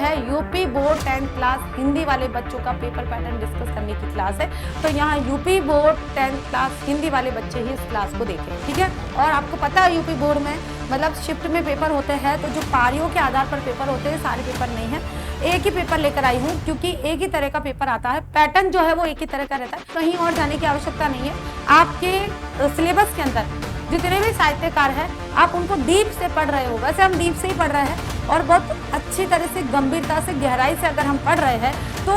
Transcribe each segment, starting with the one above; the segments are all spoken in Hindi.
है UP board 10th class Hindi वाले बच्चों का पेपर पैटर्न डिस्कस करने की क्लास है। तो यहाँ UP board 10th class Hindi वाले बच्चे ही इस क्लास को देखें, ठीक है। और आपको पता है यूपी बोर्ड में मतलब शिफ्ट में पेपर होते हैं, तो जो पारियों के आधार पर पेपर होते हैं, सारे पेपर नहीं है, एक ही पेपर लेकर आई हूँ क्योंकि एक ही तरह का पेपर आता है, पैटर्न जो है वो एक ही तरह का रहता है, कहीं और जाने की आवश्यकता नहीं है। आपके सिलेबस के अंदर जितने भी साहित्यकार हैं आप उनको डीप से पढ़ रहे हो, वैसे हम डीप से ही पढ़ रहे हैं और बहुत अच्छी तरह से गंभीरता से गहराई से अगर हम पढ़ रहे हैं तो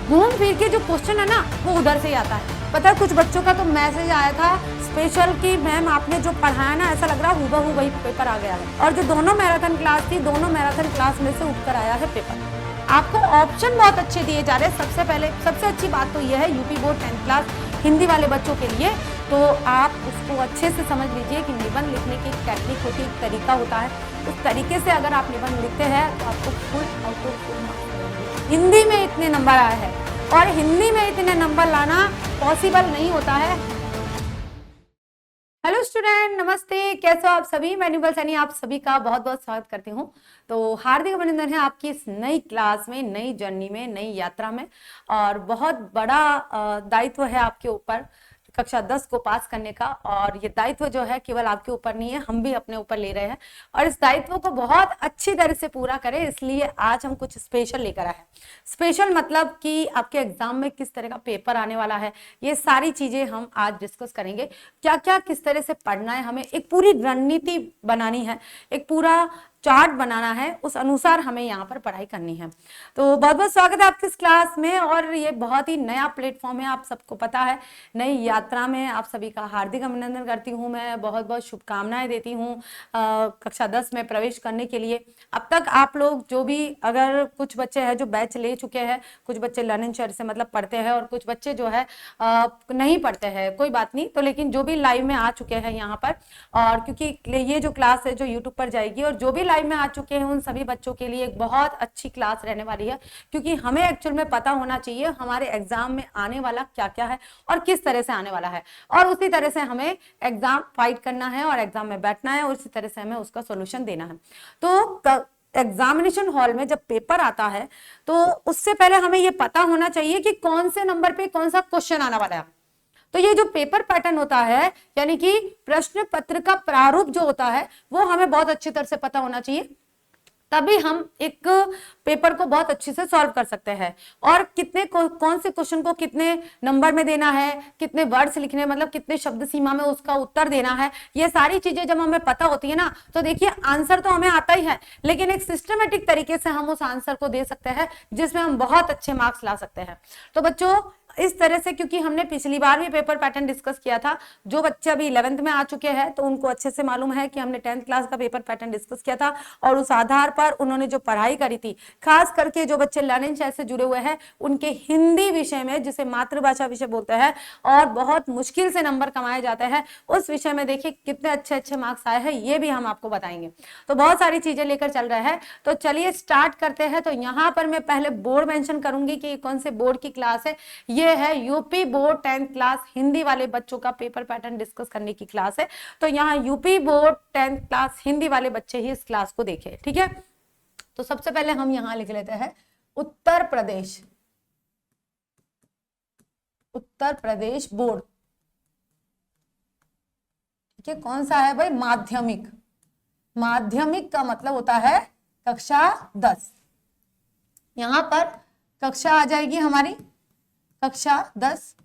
घूम फिर के जो क्वेश्चन है ना वो उधर से ही आता है। पता है कुछ बच्चों का तो मैसेज आया था स्पेशल कि मैम आपने जो पढ़ाया ना ऐसा लग रहा है हूबहू वही पेपर आ गया है, और जो दोनों मैराथन क्लास थी दोनों मैराथन क्लास में से उठकर आया है पेपर। आपको ऑप्शन बहुत अच्छे दिए जा रहे हैं। सबसे पहले सबसे अच्छी बात तो यह है UP board 10th class Hindi वाले बच्चों के लिए, तो आप उसको अच्छे से समझ लीजिए कि निबंध लिखने की एक टेक्निक होती है, एक तरीका होता है, उस तरीके से अगर आप निबंध लिखते हैं तो आपको full out of full marks. Hindi में इतने नंबर आए हैं और हिंदी में इतने नंबर लाना पॉसिबल नहीं होता है। हेलो स्टूडेंट, नमस्ते, कैसे हो आप सभी। मैं न्यूबल सैनी आप सभी का बहुत बहुत स्वागत करती हूँ। तो हार्दिक अभिनंदन है आपकी इस नई क्लास में, नई जर्नी में, नई यात्रा में, और बहुत बड़ा दायित्व है आपके ऊपर कक्षा 10 को पास करने का। और ये दायित्व जो है केवल आपके ऊपर नहीं है, हम भी अपने ऊपर ले रहे हैं और इस दायित्व को बहुत अच्छी तरह से पूरा करें, इसलिए आज हम कुछ स्पेशल लेकर आए हैं। स्पेशल मतलब कि आपके एग्जाम में किस तरह का पेपर आने वाला है, ये सारी चीजें हम आज डिस्कस करेंगे। क्या क्या किस तरह से पढ़ना है, हमें एक पूरी रणनीति बनानी है, एक पूरा चार्ट बनाना है, उस अनुसार हमें यहाँ पर पढ़ाई करनी है। तो बहुत बहुत स्वागत है आपकी इस क्लास में, और ये बहुत ही नया प्लेटफॉर्म है, आप सबको पता है। नई यात्रा में आप सभी का हार्दिक अभिनंदन करती हूँ, मैं बहुत बहुत शुभकामनाएं देती हूँ कक्षा 10 में प्रवेश करने के लिए। अब तक आप लोग जो भी, अगर कुछ बच्चे हैं जो बैच ले चुके हैं, कुछ बच्चे लर्निंग शेयर से मतलब पढ़ते हैं और कुछ बच्चे जो है नहीं पढ़ते हैं, कोई बात नहीं, तो लेकिन जो भी लाइव में आ चुके हैं यहाँ पर, और क्योंकि ये जो क्लास है जो यूट्यूब पर जाएगी, और जो भी लाइव में आ चुके हैं उन सभी बच्चों के लिए एक बहुत अच्छी क्लास रहने वाली है, क्योंकि हमें एक्चुअल में पता होना चाहिए हमारे एग्जाम में आने वाला क्या क्या है और किस तरह से आने वाला है, और उसी तरह से हमें एग्जाम फाइट करना है और एग्जाम में बैठना है और उसी तरह से हमें उसका सोल्यूशन देना है। तो एग्जामिनेशन हॉल में जब पेपर आता है तो उससे पहले हमें यह पता होना चाहिए कि कौन से नंबर पे कौन सा क्वेश्चन आने वाला है। तो ये जो पेपर पैटर्न होता है, यानी कि प्रश्न पत्र का प्रारूप जो होता है, वो हमें बहुत अच्छी तरह से पता होना चाहिए, तभी हम एक पेपर को बहुत अच्छे से सॉल्व कर सकते हैं। और कितने कौन से क्वेश्चन को कितने नंबर में देना है, कितने वर्ड्स लिखने, मतलब कितने शब्द सीमा में उसका उत्तर देना है, ये सारी चीजें जब हमें पता होती है ना, तो देखिए आंसर तो हमें आता ही है, लेकिन एक सिस्टमेटिक तरीके से हम उस आंसर को दे सकते हैं जिसमें हम बहुत अच्छे मार्क्स ला सकते हैं। तो बच्चों इस तरह से, क्योंकि हमने पिछली बार भी पेपर पैटर्न डिस्कस किया था, जो बच्चे अभी 11th में आ चुके हैं तो उनको अच्छे से मालूम है कि हमने 10th क्लास का पेपर पैटर्न डिस्कस किया था, और उस आधार पर उन्होंने जो पढ़ाई करी थी, खास करके जो बच्चे लर्निंग शेयर से जुड़े हुए हैं, उनके हिंदी विषय में, जिसे मातृभाषा विषय बोलते हैं और बहुत मुश्किल से नंबर कमाए जाते हैं, उस विषय में देखिए कितने अच्छे अच्छे मार्क्स आए हैं, ये भी हम आपको बताएंगे। तो बहुत सारी चीजें लेकर चल रहे हैं, तो चलिए स्टार्ट करते हैं। तो यहाँ पर मैं पहले बोर्ड मेंशन करूंगी कि कौन से बोर्ड की क्लास है। ये है UP board 10th class Hindi वाले बच्चों का पेपर पैटर्न डिस्कस करने की क्लास है। तो यहाँ UP board 10th class Hindi वाले बच्चे ही इस क्लास को देखें, ठीक है। तो सबसे पहले हम यहाँ लिख लेते हैं उत्तर प्रदेश, उत्तर प्रदेश बोर्ड, ठीक है। कौन सा है भाई? माध्यमिक। माध्यमिक का मतलब होता है कक्षा 10। यहां पर कक्षा आ जाएगी हमारी कक्षा 10,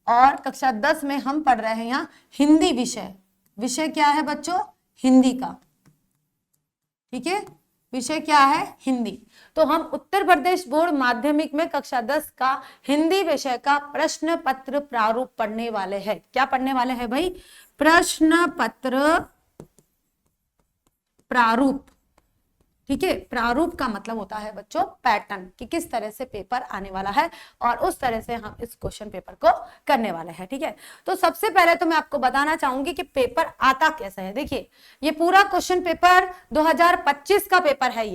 और कक्षा 10 में हम पढ़ रहे हैं यहाँ हिंदी विषय। विषय क्या है बच्चों? हिंदी का, ठीक है। विषय क्या है? हिंदी। तो हम उत्तर प्रदेश बोर्ड माध्यमिक में कक्षा 10 का हिंदी विषय का प्रश्न पत्र प्रारूप पढ़ने वाले हैं। क्या पढ़ने वाले हैं भाई? प्रश्न पत्र प्रारूप, ठीक है। प्रारूप का मतलब होता है बच्चों पैटर्न, कि किस तरह से पेपर आने वाला है और उस तरह से हम इस क्वेश्चन पेपर को करने वाले हैं, ठीक है। तो सबसे पहले तो मैं आपको बताना चाहूंगी कि पेपर आता कैसे है। देखिए ये पूरा क्वेश्चन पेपर 2025 का पेपर है,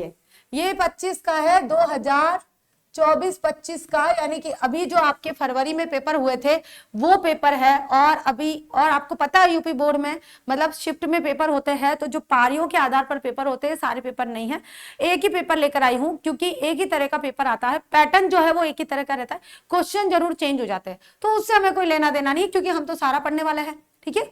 ये 25 का है, 2025 24-25 का, यानी कि अभी जो आपके फरवरी में पेपर हुए थे वो पेपर है। और अभी, और आपको पता है यूपी बोर्ड में मतलब शिफ्ट में पेपर होते हैं, तो जो पारियों के आधार पर पेपर होते हैं, सारे पेपर नहीं है। एक ही पेपर लेकर आई हूं, क्योंकि एक ही तरह का पेपर आता है, पैटर्न जो है वो एक ही तरह का रहता है, क्वेश्चन जरूर चेंज हो जाते हैं, तो उससे हमें कोई लेना देना नहीं, क्योंकि हम तो सारा पढ़ने वाले हैं। ठीक है,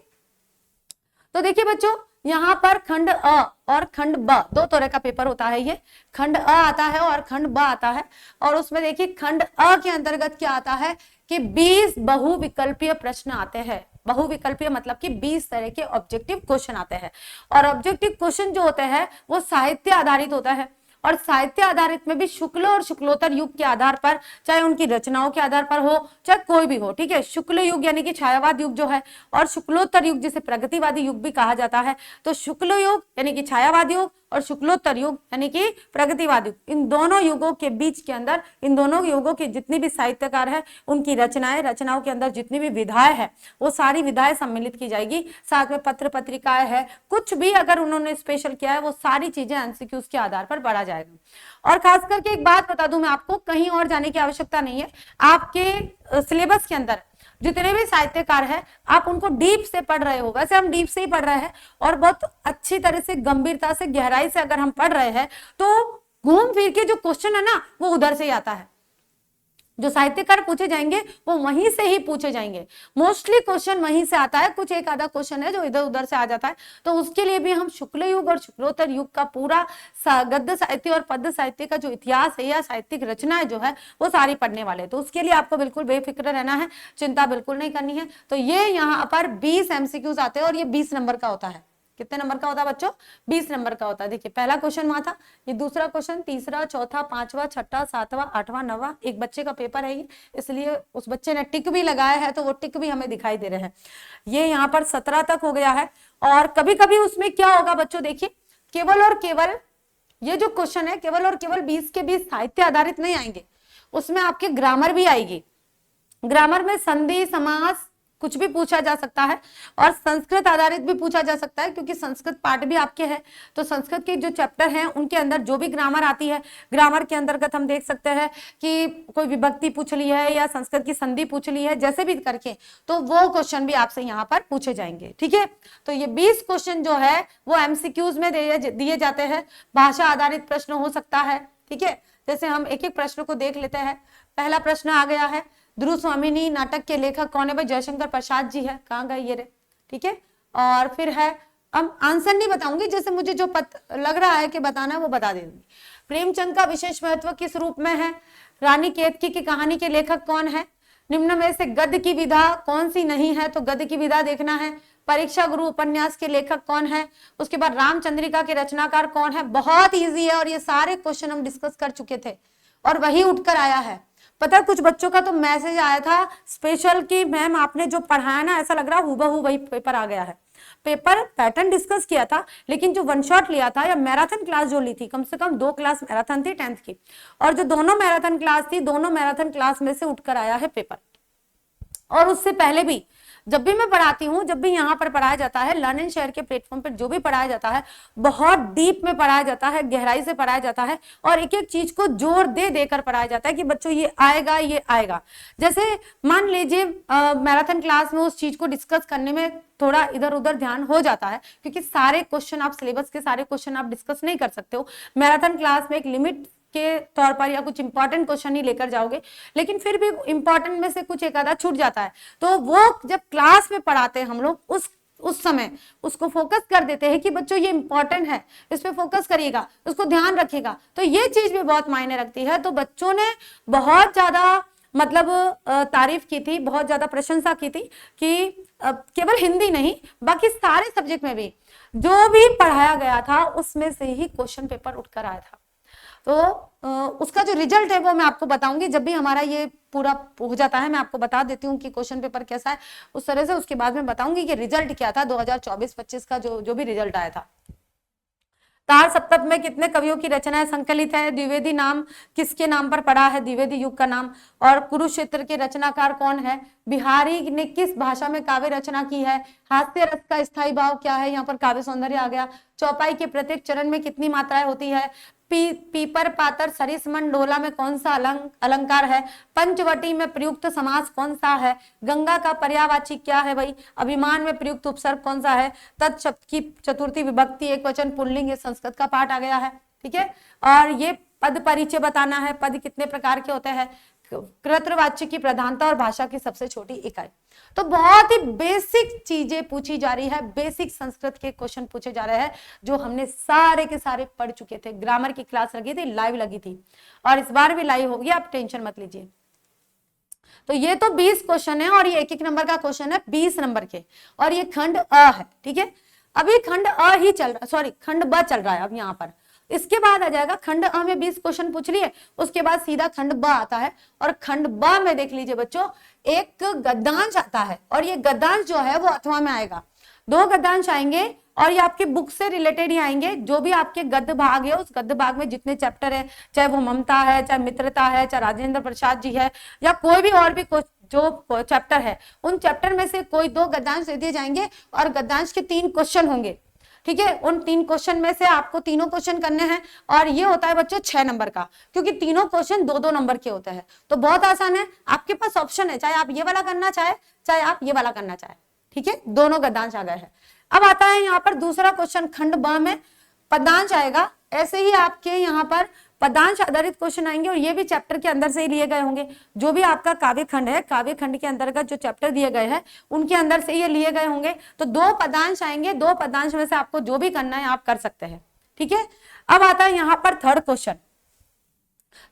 तो देखिए बच्चों, यहाँ पर खंड अ और खंड ब दो तरह का पेपर होता है। ये खंड अ आता है और खंड ब आता है। और उसमें देखिए खंड अ के अंतर्गत क्या आता है कि 20 बहुविकल्पीय प्रश्न आते हैं। बहुविकल्पीय मतलब कि 20 तरह के ऑब्जेक्टिव क्वेश्चन आते हैं। और ऑब्जेक्टिव क्वेश्चन जो होते हैं वो साहित्य आधारित होता है। और साहित्य आधारित में भी शुक्ल और शुक्लोत्तर युग के आधार पर, चाहे उनकी रचनाओं के आधार पर हो, चाहे कोई भी हो, ठीक है। शुक्ल युग यानी कि छायावाद युग जो है, और शुक्लोत्तर युग जिसे प्रगतिवादी युग भी कहा जाता है। तो शुक्ल युग यानी कि छायावाद युग और शुक्लोत्तर युग यानी कि प्रगतिवाद युग, इन दोनों युगों के बीच के अंदर, इन दोनों युगों के जितनी भी साहित्यकार है, उनकी रचनाओं के अंदर जितनी भी विधाएं है, वो सारी विधाएं सम्मिलित की जाएगी। साथ में पत्र पत्रिकाएं है, कुछ भी अगर उन्होंने स्पेशल किया है, वो सारी चीजें एमसीक्यूज के आधार पर पढ़ा जाएगा। और खास करके एक बात बता दूं मैं आपको, कहीं और जाने की आवश्यकता नहीं है। आपके सिलेबस के अंदर जितने भी साहित्यकार हैं, आप उनको डीप से पढ़ रहे हो। वैसे हम डीप से ही पढ़ रहे हैं, और बहुत अच्छी तरह से, गंभीरता से, गहराई से अगर हम पढ़ रहे हैं, तो घूम फिर के जो क्वेश्चन है ना, वो उधर से ही आता है। जो साहित्यकार पूछे जाएंगे वो वहीं से ही पूछे जाएंगे। मोस्टली क्वेश्चन वहीं से आता है। कुछ एक आधा क्वेश्चन है जो इधर उधर से आ जाता है, तो उसके लिए भी हम शुक्ल युग और शुक्लोत्तर युग का पूरा गद्य साहित्य और पद्य साहित्य का जो इतिहास है या साहित्यिक रचनाएं जो है, वो सारी पढ़ने वाले। तो उसके लिए आपको बिल्कुल बेफिक्र रहना है, चिंता बिल्कुल नहीं करनी है। तो ये यहाँ पर 20 एमसीक्यूज आते हैं, और ये 20 नंबर का होता है। कितने नंबर का होता है बच्चों? 20 नंबर का होता है। देखिए पहला क्वेश्चन वहां था, ये दूसरा क्वेश्चन, तीसरा, चौथा, पांचवा, छठा, सातवां, आठवां, नौवां। एक बच्चे का पेपर है ये, इसलिए उस बच्चे ने टिक भी लगाया है, तो वो टिक भी हमें दिखाई दे रहे हैं। ये यहाँ पर 17 तक हो गया है। और कभी कभी उसमें क्या होगा बच्चों, देखिए केवल और केवल ये जो क्वेश्चन है, केवल और केवल 20 के 20 साहित्य आधारित नहीं आएंगे, उसमें आपके ग्रामर भी आएगी। ग्रामर में संधि, समास, कुछ भी पूछा जा सकता है, और संस्कृत आधारित भी पूछा जा सकता है, क्योंकि संस्कृत पार्ट भी आपके है। तो संस्कृत के जो चैप्टर हैं उनके अंदर जो भी ग्रामर आती है, ग्रामर के अंतर्गत हम देख सकते हैं कि कोई विभक्ति पूछ ली है या संस्कृत की संधि पूछ ली है, जैसे भी करके, तो वो क्वेश्चन भी आपसे यहाँ पर पूछे जाएंगे। ठीक है, तो ये 20 क्वेश्चन जो है वो एमसीक्यूज में दिए जाते हैं। भाषा आधारित प्रश्न हो सकता है। ठीक है, जैसे हम एक एक प्रश्न को देख लेते हैं। पहला प्रश्न आ गया है, ध्रुव स्वामिनी नाटक के लेखक कौन है? भाई जयशंकर प्रसाद जी है। कहाँ गए ये रे? ठीक है, और फिर है, अब आंसर नहीं बताऊंगी, जैसे मुझे जो लग रहा है कि बताना है वो बता दूंगी। प्रेमचंद का विशेष महत्व किस रूप में है? रानी केतकी की कहानी के लेखक कौन है? निम्न में से गद्य की विधा कौन सी नहीं है? तो गद्य की विधा देखना है। परीक्षा गुरु उपन्यास के लेखक कौन है? उसके बाद रामचंद्रिका के रचनाकार कौन है? बहुत ईजी है, और ये सारे क्वेश्चन हम डिस्कस कर चुके थे, और वही उठकर आया है। पता है, कुछ बच्चों का तो मैसेज आया था स्पेशल कि मैम आपने जो पढ़ाया ना, ऐसा लग रहा हूबहू वही पेपर आ गया है। पेपर पैटर्न डिस्कस किया था, लेकिन जो वन शॉट लिया था या मैराथन क्लास जो ली थी, कम से कम 2 क्लास मैराथन थी 10th की, और जो दोनों मैराथन क्लास थी, दोनों मैराथन क्लास में से उठकर आया है पेपर। और उससे पहले भी जब भी मैं पढ़ाती हूँ, जब भी यहाँ पर पढ़ाया जाता है, लर्न एंड शेयर के प्लेटफॉर्म पर जो भी पढ़ाया जाता है, बहुत डीप में पढ़ाया जाता है, गहराई से पढ़ाया जाता है, और एक एक चीज को जोर दे देकर पढ़ाया जाता है कि बच्चों ये आएगा, ये आएगा। जैसे मान लीजिए मैराथन क्लास में उस चीज को डिस्कस करने में थोड़ा इधर उधर ध्यान हो जाता है, क्योंकि सारे क्वेश्चन आप, सिलेबस के सारे क्वेश्चन आप डिस्कस नहीं कर सकते हो। मैराथन क्लास में एक लिमिट के तौर पर या कुछ इंपॉर्टेंट क्वेश्चन ही लेकर जाओगे, लेकिन फिर भी इंपॉर्टेंट में से कुछ एक आधा छूट जाता है। तो वो जब क्लास में पढ़ाते हैं हम लोग, उस समय उसको फोकस कर देते हैं कि बच्चों ये इंपॉर्टेंट है, इस पे फोकस करिएगा, उसको ध्यान रखिएगा। तो ये चीज भी बहुत मायने रखती है। तो बच्चों ने बहुत ज्यादा मतलब तारीफ की थी, बहुत ज्यादा प्रशंसा की थी कि केवल हिंदी नहीं, बाकी सारे सब्जेक्ट में भी जो भी पढ़ाया गया था उसमें से ही क्वेश्चन पेपर उठकर आया था। तो उसका जो रिजल्ट है वो मैं आपको बताऊंगी जब भी हमारा ये पूरा हो जाता है। मैं आपको बता देती हूँ कि क्वेश्चन पेपर कैसा है उस तरह से, उसके बाद में बताऊंगी कि रिजल्ट क्या था 2024-25 का जो भी रिजल्ट आया था। तार सप्तक में कितने कवियों की रचनाएं संकलित है? द्विवेदी नाम किसके नाम पर पड़ा है? द्विवेदी युग का नाम। और कुरुक्षेत्र के रचनाकार कौन है? बिहारी ने किस भाषा में काव्य रचना की है? हास्य रस का स्थायी भाव क्या है? यहाँ पर काव्य सौंदर्य आ गया। चौपाई के प्रत्येक चरण में कितनी मात्राएं होती है? पीपर पातर सरिसमन डोला में कौन सा अलंकार है? पंचवटी में प्रयुक्त समास कौन सा है? गंगा का पर्यायवाची क्या है भाई? अभिमान में प्रयुक्त उपसर्ग कौन सा है? तत्शब्द की चतुर्थी विभक्ति एकवचन पुल्लिंग, ये संस्कृत का पाठ आ गया है, ठीक है। और ये पद परिचय बताना है, पद कितने प्रकार के होते हैं, कृतवाच्य की प्रधानता और भाषा की सबसे छोटी इकाई। तो बहुत ही बेसिक चीजें पूछी जा रही है, बेसिक संस्कृत के क्वेश्चन पूछे जा रहे हैं, जो हमने सारे के सारे पढ़ चुके थे। ग्रामर की क्लास लगी थी, लाइव लगी थी, और इस बार भी लाइव होगी, आप टेंशन मत लीजिए। तो ये तो 20 क्वेश्चन है, और ये एक एक नंबर का क्वेश्चन है 20 नंबर के, और ये खंड अ है, ठीक है। अभी खंड अ ही चल रहा, सॉरी खंड ब चल रहा है अब यहाँ पर। इसके बाद आ जाएगा खंड अ में 20 क्वेश्चन पूछ लिए, उसके बाद सीधा खंड ब आता है, और खंड ब में देख लीजिए बच्चों, एक गद्यांश आता है, और ये गद्यांश जो है वो अथवा में आएगा। 2 गद्यांश आएंगे, और ये आपके बुक से रिलेटेड ही आएंगे। जो भी आपके गद्य भाग है, उस गद्य भाग में जितने चैप्टर है, चाहे वो ममता है, चाहे मित्रता है, चाहे राजेंद्र प्रसाद जी है, या कोई भी और भी जो चैप्टर है, उन चैप्टर में से कोई 2 गद्यांश दे दिए जाएंगे, और गद्यांश के 3 क्वेश्चन होंगे, ठीक है। उन 3 क्वेश्चन में से आपको तीनों क्वेश्चन करने हैं, और ये होता है बच्चों 6 नंबर का, क्योंकि तीनों क्वेश्चन 2-2 नंबर के होते हैं। तो बहुत आसान है, आपके पास ऑप्शन है, चाहे आप ये वाला करना चाहे, चाहे आप ये वाला करना चाहे, ठीक है। दोनों गद्यांश आ गए हैं। अब आता है यहाँ पर दूसरा क्वेश्चन, खंड ब में पदांश आएगा। ऐसे ही आपके यहाँ पर पदांश आधारित क्वेश्चन आएंगे, और ये भी चैप्टर के अंदर से ही लिए गए होंगे। जो भी आपका काव्य खंड है, काव्य खंड के अंतर्गत जो चैप्टर दिए गए हैं, उनके अंदर से ये लिए गए होंगे। तो 2 पदांश आएंगे, 2 पदांश में से आपको जो भी करना है आप कर सकते हैं, ठीक है। अब आता है यहाँ पर थर्ड क्वेश्चन।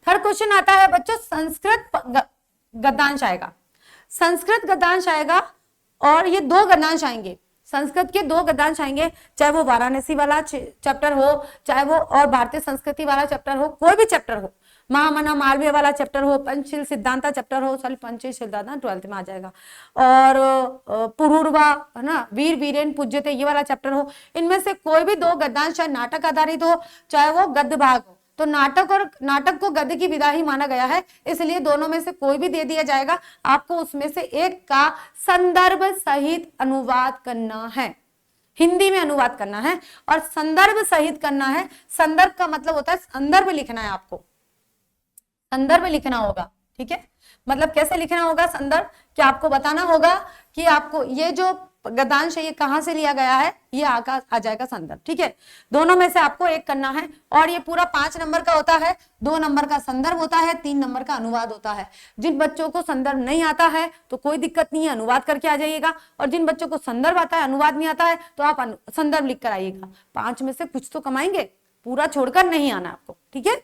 थर्ड क्वेश्चन आता है बच्चों, संस्कृत गद्यांश आएगा। संस्कृत गद्यांश आएगा, और ये 2 गद्यांश आएंगे, संस्कृत के 2 गद्यांश आएंगे, चाहे वो वाराणसी वाला चैप्टर हो, चाहे वो और भारतीय संस्कृति वाला चैप्टर हो, कोई भी चैप्टर हो, महामना मालवीय वाला चैप्टर हो, पंचशील सिद्धांता चैप्टर हो, सॉरी पंचशील सिद्धांता 12th में आ जाएगा, और पुरूरवा है ना, वीर वीरेन पूज्यते, ये वाला चैप्टर हो। इनमें से कोई भी 2 गद्यांश, चाहे नाटक आधारित हो, चाहे वो गद्य भाग हो, तो नाटक को गद्य की विधा ही माना गया है, इसलिए दोनों में से कोई भी दे दिया जाएगा। आपको उसमें से एक का संदर्भ सहित अनुवाद करना है, हिंदी में अनुवाद करना है, और संदर्भ सहित करना है। संदर्भ का मतलब होता है संदर्भ लिखना है, आपको संदर्भ लिखना होगा, ठीक है। मतलब कैसे लिखना होगा संदर्भ, कि आपको बताना होगा कि आपको ये जो गद्यांश है ये कहां से लिया गया है, ये आ जाएगा संदर्भ, ठीक है। दोनों में से आपको एक करना है, और ये पूरा 5 नंबर का होता है। 2 नंबर का संदर्भ होता है, 3 नंबर का अनुवाद होता है। जिन बच्चों को संदर्भ नहीं आता है तो कोई दिक्कत नहीं है, अनुवाद करके आ जाइएगा, और जिन बच्चों को संदर्भ आता है, अनुवाद नहीं आता है, तो आप संदर्भ लिख कर आइएगा। 5 में से कुछ तो कमाएंगे, पूरा छोड़कर नहीं आना आपको, ठीक है।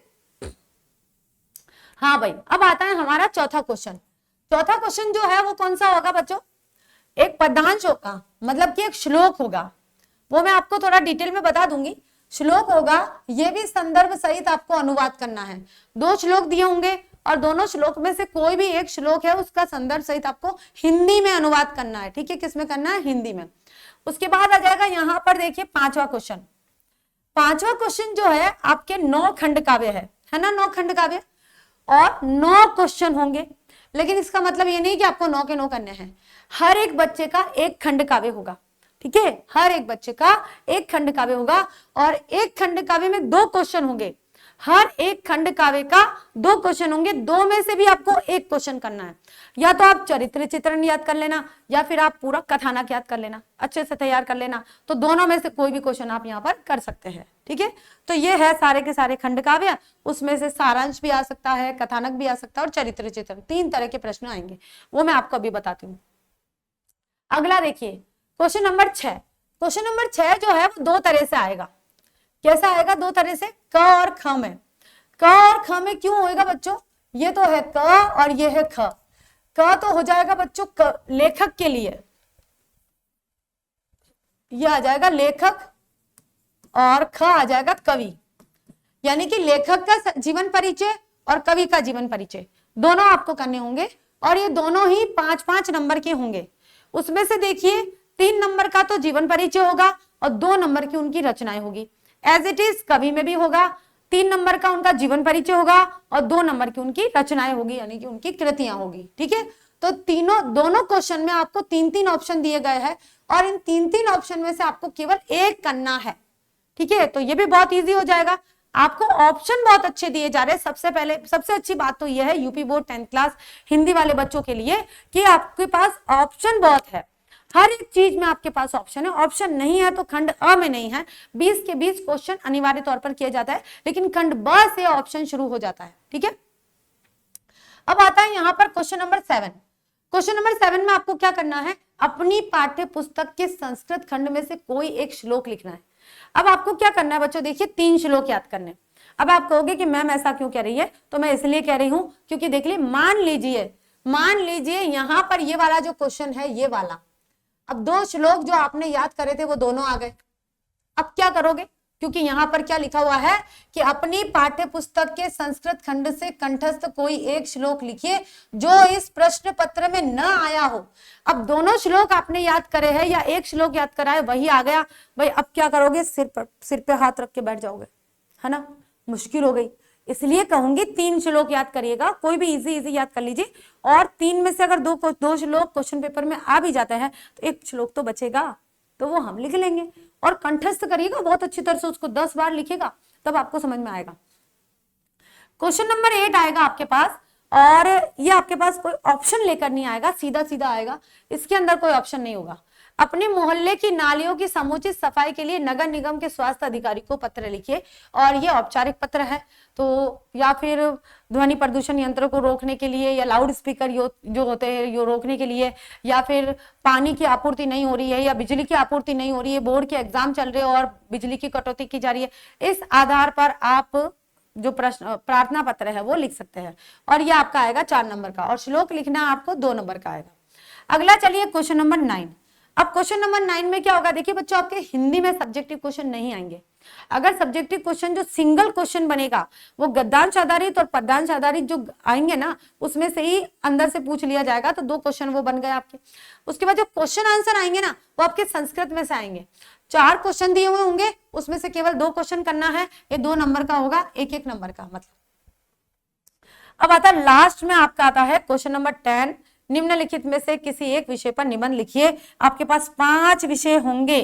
हाँ भाई, अब आता है हमारा चौथा क्वेश्चन। चौथा क्वेश्चन जो है वो कौन सा होगा बच्चों, एक पदांश होगा, मतलब कि एक श्लोक होगा, वो मैं आपको थोड़ा डिटेल में बता दूंगी। श्लोक होगा, ये भी संदर्भ सहित आपको अनुवाद करना है। 2 श्लोक दिए होंगे, और दोनों श्लोक में से कोई भी एक श्लोक है, उसका संदर्भ सहित आपको हिंदी में अनुवाद करना है, ठीक है। किसमें करना है, हिंदी में। उसके बाद आ जाएगा यहाँ पर देखिए 5वां क्वेश्चन। 5वां क्वेश्चन जो है आपके 9 खंड काव्य है ना, 9 खंड काव्य, और 9 क्वेश्चन होंगे। लेकिन इसका मतलब ये नहीं कि आपको 9 के 9 करने हैं, हर एक बच्चे का एक खंड काव्य होगा, ठीक है। हर एक बच्चे का एक खंड काव्य होगा, और एक खंड काव्य में 2 क्वेश्चन होंगे। हर एक खंड काव्य का 2 क्वेश्चन होंगे, 2 में से भी आपको एक क्वेश्चन करना है। या तो आप चरित्र चित्रण याद कर लेना, या फिर आप पूरा कथानक याद कर लेना, अच्छे से तैयार कर लेना। तो दोनों में से कोई भी क्वेश्चन आप यहाँ पर कर सकते हैं, ठीक है। तो ये है सारे के सारे खंड काव्य, उसमें से सारांश भी आ सकता है, कथानक भी आ सकता है, और चरित्र चित्रण, 3 तरह के प्रश्न आएंगे, वो मैं आपको अभी बताती हूँ। अगला देखिए क्वेश्चन नंबर 6। क्वेश्चन नंबर 6 जो है वो 2 तरह से आएगा। कैसा आएगा, 2 तरह से, क और ख में। क और ख में क्यों होएगा बच्चों, ये तो है क और ये है ख। क तो हो जाएगा बच्चों लेखक के लिए, ये आ जाएगा लेखक, और ख आ जाएगा कवि, यानी कि लेखक का जीवन परिचय और कवि का जीवन परिचय दोनों आपको करने होंगे, और ये दोनों ही 5-5 नंबर के होंगे। उसमें से देखिए 3 नंबर का तो जीवन परिचय होगा, और 2 नंबर की उनकी रचनाएं होगी। एज इट इज कवि में भी होगा, 3 नंबर का उनका जीवन परिचय होगा, और 2 नंबर की उनकी रचनाएं होगी, यानी कि उनकी कृतियां होगी, ठीक है। तो दोनों क्वेश्चन में आपको 3-3 ऑप्शन दिए गए हैं, और इन 3-3 ऑप्शन में से आपको केवल एक करना है, ठीक है। तो ये भी बहुत ईजी हो जाएगा। आपको ऑप्शन बहुत अच्छे दिए जा रहे हैं। सबसे पहले सबसे अच्छी बात तो यह है UP board 10th class Hindi वाले बच्चों के लिए कि आपके पास ऑप्शन बहुत है, हर एक चीज में आपके पास ऑप्शन है। ऑप्शन नहीं है तो खंड अ में नहीं है, 20 के 20 क्वेश्चन अनिवार्य तौर पर किया जाता है, लेकिन खंड ब से ऑप्शन शुरू हो जाता है। ठीक है, अब आता है यहां पर क्वेश्चन नंबर 7। क्वेश्चन नंबर 7 में आपको क्या करना है, अपनी पाठ्य पुस्तक के संस्कृत खंड में से कोई एक श्लोक लिखना है। अब आपको क्या करना है बच्चों, देखिए 3 श्लोक याद करने। अब आप कहोगे कि मैम ऐसा क्यों कह रही है, तो मैं इसलिए कह रही हूं क्योंकि देख लीजिए, मान लीजिए यहां पर ये वाला जो क्वेश्चन है ये वाला, अब 2 श्लोक जो आपने याद करे थे वो दोनों आ गए। अब क्या करोगे, क्योंकि यहां पर क्या लिखा हुआ है कि अपनी पाठ्य पुस्तक के संस्कृत खंड से कंठस्थ कोई एक श्लोक लिखिए जो इस प्रश्न पत्र में न आया हो। अब दोनों श्लोक आपने याद करे हैं या एक श्लोक याद करा है वही आ गया, भाई अब क्या करोगे, सिर पे हाथ रख के बैठ जाओगे, है ना, मुश्किल हो गई। इसलिए कहूंगी 3 श्लोक याद करिएगा, कोई भी इजी याद कर लीजिए, और 3 में से अगर दो श्लोक क्वेश्चन पेपर में आ भी जाता है तो एक श्लोक तो बचेगा, तो वो हम लिख लेंगे। और कंठस्थ करिएगा बहुत अच्छी तरह से, उसको 10 बार लिखेगा तब आपको समझ में आएगा। क्वेश्चन नंबर 8 आएगा आपके पास, और ये आपके पास कोई ऑप्शन लेकर नहीं आएगा, सीधा सीधा आएगा, इसके अंदर कोई ऑप्शन नहीं होगा। अपने मोहल्ले की नालियों की समुचित सफाई के लिए नगर निगम के स्वास्थ्य अधिकारी को पत्र लिखिए, और ये औपचारिक पत्र है, तो या फिर ध्वनि प्रदूषण यंत्रों को रोकने के लिए, या लाउड स्पीकर जो होते हैं यो रोकने के लिए, या फिर पानी की आपूर्ति नहीं हो रही है या बिजली की आपूर्ति नहीं हो रही है, बोर्ड के एग्जाम चल रहे हैं और बिजली की कटौती की जा रही है, इस आधार पर आप जो प्रश्न प्रार्थना पत्र है वो लिख सकते हैं, और ये आपका आएगा 4 नंबर का, और श्लोक लिखना आपको 2 नंबर का आएगा। अगला चलिए क्वेश्चन नंबर 9। अब क्वेश्चन नंबर 9 में क्या होगा, देखिए बच्चों, आपके हिंदी में सब्जेक्टिव क्वेश्चन नहीं आएंगे। अगर सब्जेक्टिव क्वेश्चन जो सिंगल क्वेश्चन बनेगा वो गद्यांश आधारित और पद्यांश आधारित जो आएंगे ना, उसमें से ही अंदर से पूछ लिया जाएगा, तो 2 क्वेश्चन वो बन गए आपके। उसके बाद जो क्वेश्चन आंसर आएंगे ना, वो आपके संस्कृत में से आएंगे। 4 क्वेश्चन दिए हुए होंगे, उसमें से केवल 2 क्वेश्चन करना है, ये 2 नंबर का होगा, 1-1 नंबर का मतलब। अब आता है लास्ट में आपका आता है क्वेश्चन नंबर 10। निम्नलिखित में से किसी एक विषय पर निबंध लिखिए। आपके पास 5 विषय होंगे,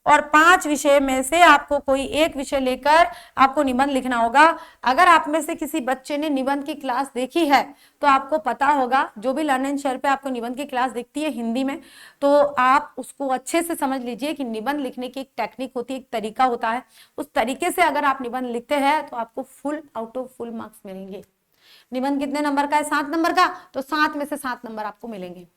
और 5 विषय में से आपको कोई एक विषय लेकर आपको निबंध लिखना होगा। अगर आप में से किसी बच्चे ने निबंध की क्लास देखी है तो आपको पता होगा, जो भी लर्न एंड शेयर पे आपको निबंध की क्लास दिखती है हिंदी में, तो आप उसको अच्छे से समझ लीजिए कि निबंध लिखने की एक टेक्निक होती है, एक तरीका होता है। उस तरीके से अगर आप निबंध लिखते हैं तो आपको full out of full marks मिलेंगे। निबंध कितने नंबर का है, 7 नंबर का, तो 7 में से 7 नंबर आपको मिलेंगे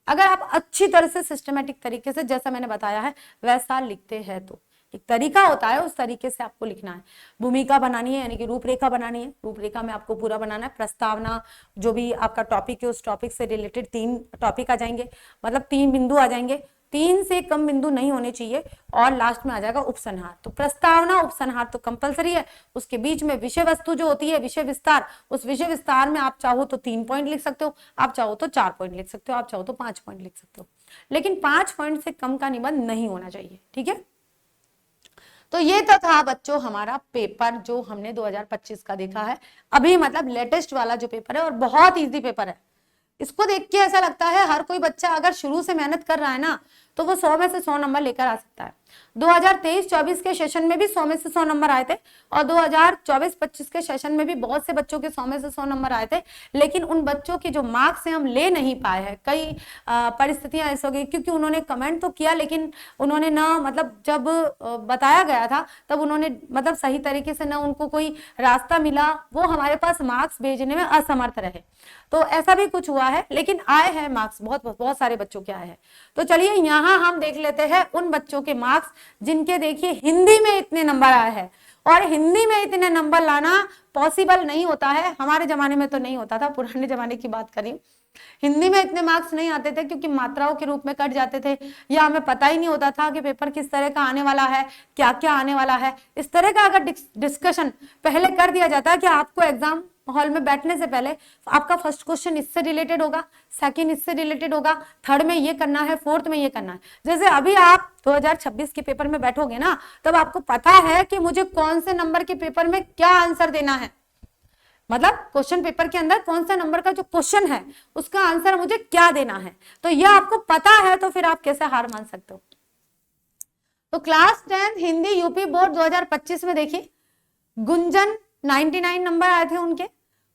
अगर आप अच्छी तरह से सिस्टमेटिक तरीके से, जैसा मैंने बताया है वैसा लिखते हैं। तो एक तरीका होता है, उस तरीके से आपको लिखना है। भूमिका बनानी है, यानी कि रूपरेखा बनानी है। रूपरेखा में आपको पूरा बनाना है। प्रस्तावना, जो भी आपका टॉपिक है उस टॉपिक से रिलेटेड 3 टॉपिक आ जाएंगे, मतलब 3 बिंदु आ जाएंगे, 3 से कम बिंदु नहीं होने चाहिए, और लास्ट में आ जाएगा उपसंहार। तो प्रस्तावना उपसंहार तो कंपलसरी है। उसके बीच में विषय वस्तु जो होती है, विषय विस्तार, उस विषय विस्तार में आप चाहो तो 3 पॉइंट लिख सकते हो, आप चाहो तो 4 पॉइंट लिख सकते हो, आप चाहो तो 5 पॉइंट लिख सकते हो, लेकिन 5 पॉइंट से कम का निबंध नहीं होना चाहिए। ठीक है, तो ये तो था बच्चों हमारा पेपर जो हमने 2025 का देखा है अभी, मतलब लेटेस्ट वाला जो पेपर है, और बहुत इजी पेपर है। इसको देख के ऐसा लगता है हर कोई बच्चा अगर शुरू से मेहनत कर रहा है ना, तो वो 100 में से 100 नंबर लेकर आ सकता है। 2023-24 के सेशन में भी 100 में से 100 नंबर आए थे, और 2024-25 के सेशन में भी बहुत से बच्चों के 100 में से 100 नंबर आए थे, लेकिन उन बच्चों की जो मार्क्स हैं हम ले नहीं पाए हैं। कई परिस्थितियां ऐसी हो गई, क्योंकि उन्होंने कमेंट तो किया, लेकिन उन्होंने ना, मतलब जब बताया गया था तब उन्होंने मतलब सही तरीके से ना उनको कोई रास्ता मिला, वो हमारे पास मार्क्स भेजने में असमर्थ रहे। तो ऐसा भी कुछ हुआ है, लेकिन आए हैं मार्क्स, बहुत सारे बच्चों के आए हैं। तो चलिए यहाँ हम देख लेते हैं उन बच्चों के मार्क्स जिनके देखिए हिंदी में इतने नंबर आए हैं। और हिंदी में इतने नंबर लाना पॉसिबल नहीं होता है, हमारे जमाने में तो नहीं होता था, पुराने जमाने की बात करी। हिंदी में इतने मार्क्स नहीं आते थे क्योंकि मात्राओं के रूप में कट जाते थे, या हमें पता ही नहीं होता था कि पेपर किस तरह का आने वाला है, क्या क्या आने वाला है। इस तरह का अगर डिस्कशन पहले कर दिया जाता है कि आपको एग्जाम हॉल में बैठने से पहले आपका फर्स्ट क्वेश्चन इससे रिलेटेड होगा, सेकंड इससे रिलेटेड होगा, थर्ड में ये करना है, फोर्थ में ये करना है। जैसे अभी आप 2026 के पेपर में बैठोगे ना, तब आपको पता है कि मुझे कौन से नंबर के पेपर में क्या आंसर देना है, मतलब क्वेश्चन पेपर के अंदर कौन सा नंबर का जो क्वेश्चन है उसका आंसर मुझे क्या देना है। तो यह आपको पता है, तो फिर आप कैसे हार मान सकते हो। तो क्लास 10 हिंदी यूपी बोर्ड 2025 में देखिए गुंजन 99 नंबर आए थे उनके,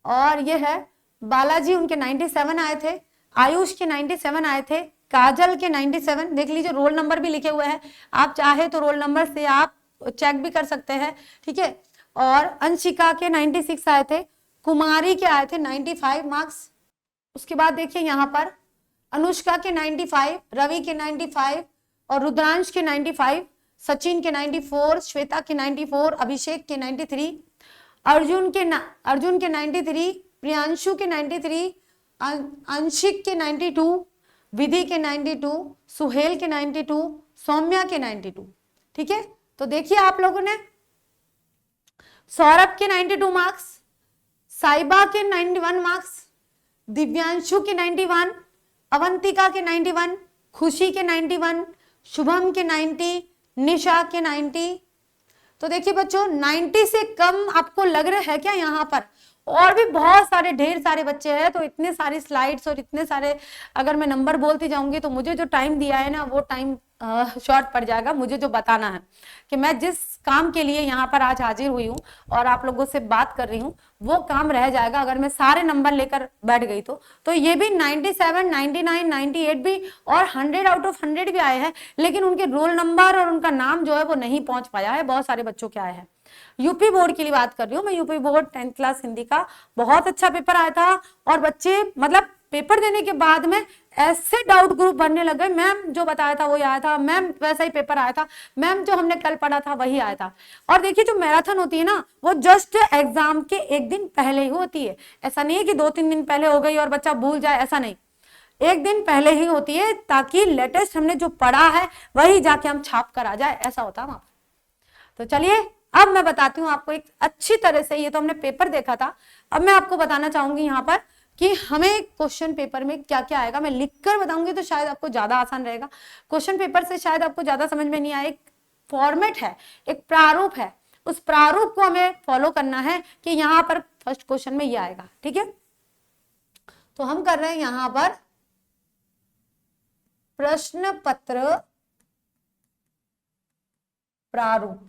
और ये है बालाजी, उनके 97 आए थे, आयुष के 97 आए थे, काजल के 97, देख लीजिए रोल नंबर भी लिखे हुए हैं, आप चाहे तो रोल नंबर से आप चेक भी कर सकते हैं, ठीक है। और अंशिका के 96 आए थे, कुमारी के आए थे 95 मार्क्स। उसके बाद देखिए यहाँ पर अनुष्का के 95, रवि के 95 और रुद्रांश के 95, सचिन के 94, श्वेता के 94, अभिषेक के 93, अर्जुन के 93, प्रियांशु के 93, अंशिक के 92, विधि के 92, सुहेल के 92, सौम्या के 92, ठीक है। तो देखिए आप लोगों ने सौरभ के 92 मार्क्स, साइबा के 91 मार्क्स, दिव्यांशु के 91, अवंतिका के 91, खुशी के 91, शुभम के 90, निशा के 90। तो देखिए बच्चों 90 से कम आपको लग रहा है क्या यहाँ पर? और भी बहुत सारे ढेर सारे बच्चे हैं, तो इतने सारी स्लाइड्स और इतने सारे अगर मैं नंबर बोलती जाऊंगी तो मुझे जो टाइम दिया है ना वो टाइम शॉर्ट पड़ जाएगा। मुझे जो बताना है कि मैं जिस काम के लिए यहाँ पर आज हाजिर हुई हूँ और आप लोगों से बात कर रही हूँ वो काम रह जाएगा अगर मैं सारे नंबर लेकर बैठ गई तो ये भी 97, 99, 98 भी और 100 आउट ऑफ 100 भी आए हैं, लेकिन उनके रोल नंबर और उनका नाम जो है वो नहीं पहुंच पाया है। बहुत सारे बच्चों के आए हैं। यूपी बोर्ड के लिए बात कर रही हूँ मैं, UP board 10th class Hindi का बहुत अच्छा पेपर आया था और बच्चे मतलब पेपर देने के बाद में ऐसे डाउट ग्रुप बनने लगे, मैम जो बताया था वही आया था, मैम वैसा ही पेपर आया था, मैम जो हमने कल पढ़ा था वही आया था। और देखिए जो मैराथन होती है ना वो जस्ट एग्जाम के एक दिन पहले ही होती है। ऐसा नहीं है कि 2-3 दिन पहले हो गई और बच्चा भूल जाए, ऐसा नहीं, एक दिन पहले ही होती है ताकि लेटेस्ट हमने जो पढ़ा है वही जाके हम छाप कर आ जाए, ऐसा होता है वहां। तो चलिए अब मैं बताती हूँ आपको एक अच्छी तरह से, ये तो हमने पेपर देखा था, अब मैं आपको बताना चाहूंगी यहाँ पर कि हमें क्वेश्चन पेपर में क्या क्या आएगा। मैं लिखकर बताऊंगी तो शायद आपको ज्यादा आसान रहेगा, क्वेश्चन पेपर से शायद आपको ज्यादा समझ में नहीं आए। एक फॉर्मेट है, एक प्रारूप है, उस प्रारूप को हमें फॉलो करना है कि यहाँ पर फर्स्ट क्वेश्चन में ये आएगा, ठीक है। तो हम कर रहे हैं यहाँ पर प्रश्न पत्र प्रारूप,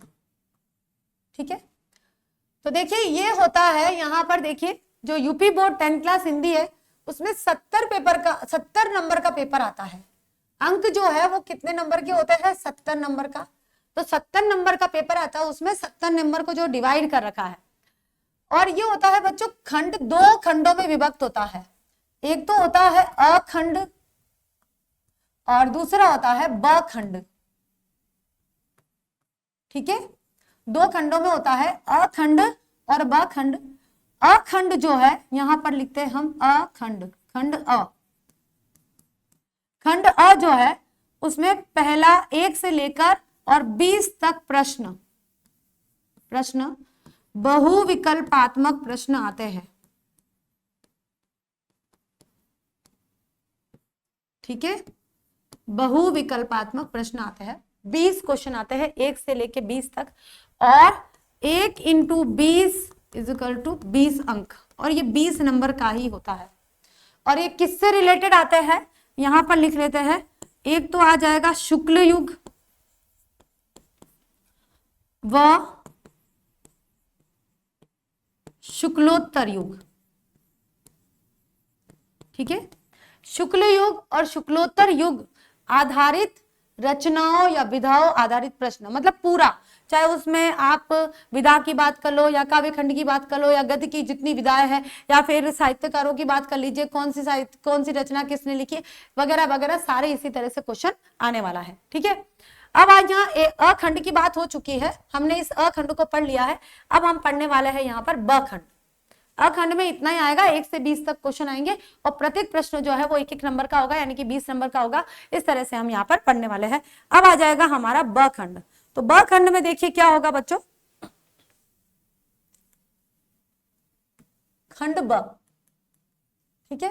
ठीक है। तो देखिए ये होता है यहाँ पर, देखिए जो UP board 10th class Hindi है उसमें 70 नंबर का पेपर आता है। अंक जो है वो कितने नंबर के होते हैं? 70 नंबर का। तो 70 नंबर का पेपर आता है, उसमें 70 नंबर को जो डिवाइड कर रखा है, और ये होता है बच्चों खंड, 2 खंडों में विभक्त होता है। एक तो होता है अ खंड और दूसरा होता है ब खंड, ठीक है। 2 खंडों में होता है अ खंड और ब खंड। अखंड जो है यहां पर लिखते हैं हम अखंड, खंड अ। खंड अ जो है उसमें पहला 1 से लेकर और 20 तक प्रश्न बहुविकल्पात्मक प्रश्न आते हैं, ठीक है। बहुविकल्पात्मक प्रश्न आते हैं, 20 क्वेश्चन आते हैं 1 से लेके 20 तक, और 1 × 20 = 20 अंक, और ये 20 नंबर का ही होता है। और ये किससे रिलेटेड आते हैं यहां पर लिख लेते हैं। एक तो आ जाएगा शुक्ल युग व शुक्लोत्तर युग, ठीक है। शुक्ल युग और शुक्लोत्तर युग आधारित रचनाओं या विधाओं आधारित प्रश्न, मतलब पूरा, चाहे उसमें आप विधा की बात कर लो या काव्य खंड की बात कर लो या गद्य की जितनी विधाएं हैं या फिर साहित्यकारों की बात कर लीजिए, कौन सी रचना किसने लिखी वगैरह वगैरह, सारे इसी तरह से क्वेश्चन आने वाला है, ठीक है। अब आज यहाँ अखंड की बात हो चुकी है, हमने इस अखंड को पढ़ लिया है। अब हम पढ़ने वाले हैं यहाँ पर ब खंड। अखंड में इतना ही आएगा, 1 से 20 तक क्वेश्चन आएंगे और प्रत्येक प्रश्न जो है वो 1-1 नंबर का होगा, यानी कि 20 नंबर का होगा। इस तरह से हम यहाँ पर पढ़ने वाले हैं। अब आ जाएगा हमारा ब खंड। तो ब खंड में देखिए क्या होगा बच्चों, खंड ब, ठीक है।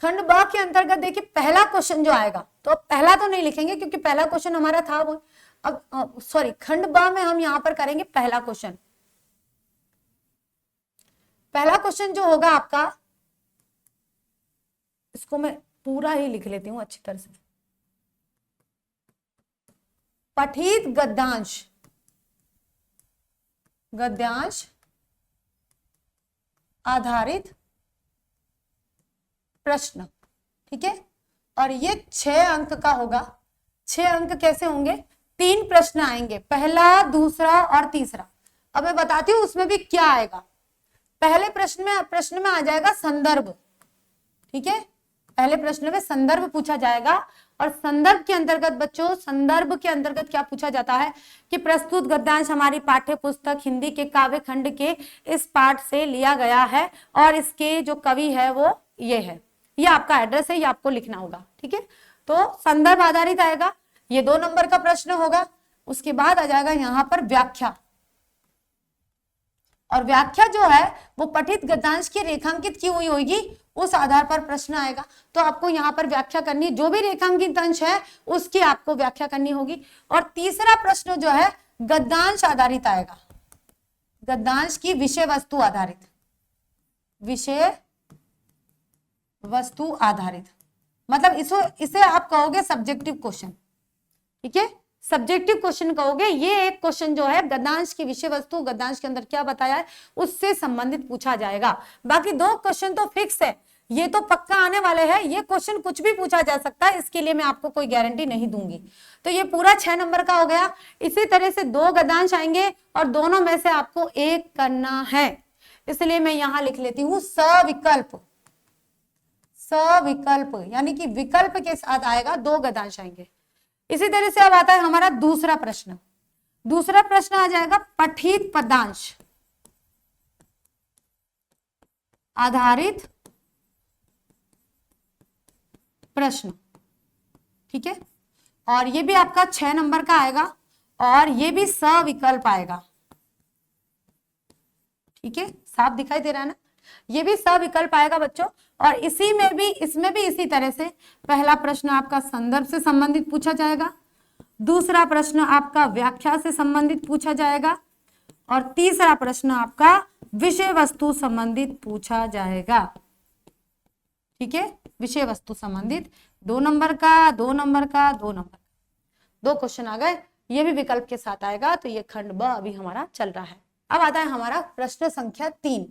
खंड ब के अंतर्गत देखिए पहला क्वेश्चन जो आएगा, तो पहला तो नहीं लिखेंगे क्योंकि पहला क्वेश्चन हमारा था वो, अब सॉरी खंड ब में हम यहाँ पर करेंगे पहला क्वेश्चन। पहला क्वेश्चन जो होगा आपका, इसको मैं पूरा ही लिख लेती हूं अच्छी तरह से। पठित गद्यांश गद्यांश आधारित प्रश्न, ठीक है। और ये 6 अंक का होगा। 6 अंक कैसे होंगे? 3 प्रश्न आएंगे, पहला, दूसरा और तीसरा। अब मैं बताती हूँ उसमें भी क्या आएगा। पहले प्रश्न में आ जाएगा संदर्भ, ठीक है। पहले प्रश्न में संदर्भ पूछा जाएगा और संदर्भ के अंतर्गत बच्चों, संदर्भ के अंतर्गत क्या पूछा जाता है कि प्रस्तुत गद्यांश हमारी पाठ्य पुस्तक हिंदी के काव्य खंड के इस पाठ से लिया गया है और इसके जो कवि है वो ये है, ये आपका एड्रेस है, ये आपको लिखना होगा, ठीक है। तो संदर्भ आधारित आएगा, ये 2 नंबर का प्रश्न होगा। उसके बाद आ जाएगा यहाँ पर व्याख्या, और व्याख्या जो है वो पठित गद्यांश की रेखांकित की हुई होगी, उस आधार पर प्रश्न आएगा। तो आपको यहाँ पर व्याख्या करनी है, जो भी रेखांकित अंश है उसकी आपको व्याख्या करनी होगी। और तीसरा प्रश्न जो है गद्यांश आधारित आएगा, गद्यांश की विषय वस्तु आधारित, विषय वस्तु आधारित, मतलब इसे आप कहोगे सब्जेक्टिव क्वेश्चन, ठीक है। सब्जेक्टिव क्वेश्चन कहोगे। ये एक क्वेश्चन जो है गद्यांश की विषय वस्तु, गद्यांश के अंदर क्या बताया है उससे संबंधित पूछा जाएगा। बाकी 2 क्वेश्चन तो फिक्स है, ये तो पक्का आने वाले हैं। ये क्वेश्चन कुछ भी पूछा जा सकता है, इसके लिए मैं आपको कोई गारंटी नहीं दूंगी। तो ये पूरा 6 नंबर का हो गया। इसी तरह से 2 गद्यांश आएंगे और दोनों में से आपको एक करना है, इसलिए मैं यहां लिख लेती हूं सविकल्प। सविकल्प यानी कि विकल्प के साथ आएगा, 2 गद्यांश आएंगे। इसी तरह से अब आता है हमारा दूसरा प्रश्न। दूसरा प्रश्न आ जाएगा पठित पदांश आधारित प्रश्न, ठीक है। और ये भी आपका 6 नंबर का आएगा और ये भी सविकल्प आएगा, ठीक है। साफ दिखाई दे रहा है ना, ये भी सविकल्प आएगा बच्चों। और इसमें भी इसी तरह से पहला प्रश्न आपका संदर्भ से संबंधित पूछा जाएगा, दूसरा प्रश्न आपका व्याख्या से संबंधित पूछा जाएगा और तीसरा प्रश्न आपका विषय वस्तु संबंधित पूछा जाएगा, ठीक है। विषय वस्तु संबंधित 2 नंबर का, 2 नंबर का, 2 नंबर, 2 क्वेश्चन आ गए। ये भी विकल्प के साथ आएगा। तो ये खंड ब अभी हमारा चल रहा है। अब आता है हमारा प्रश्न संख्या 3।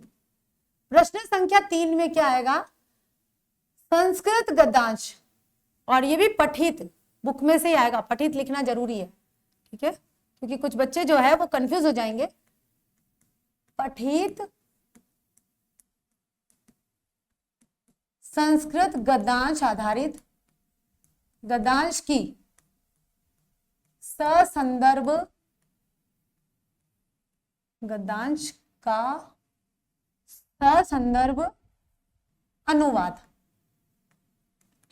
प्रश्न संख्या 3 में क्या आएगा? संस्कृत गद्यांश, और ये भी पठित, बुक में से ही आएगा, पठित लिखना जरूरी है, ठीक है, क्योंकि कुछ बच्चे जो है वो कंफ्यूज हो जाएंगे। पठित संस्कृत गद्यांश आधारित, गद्यांश की ससंदर्भ, गद्यांश का ससंदर्भ अनुवाद,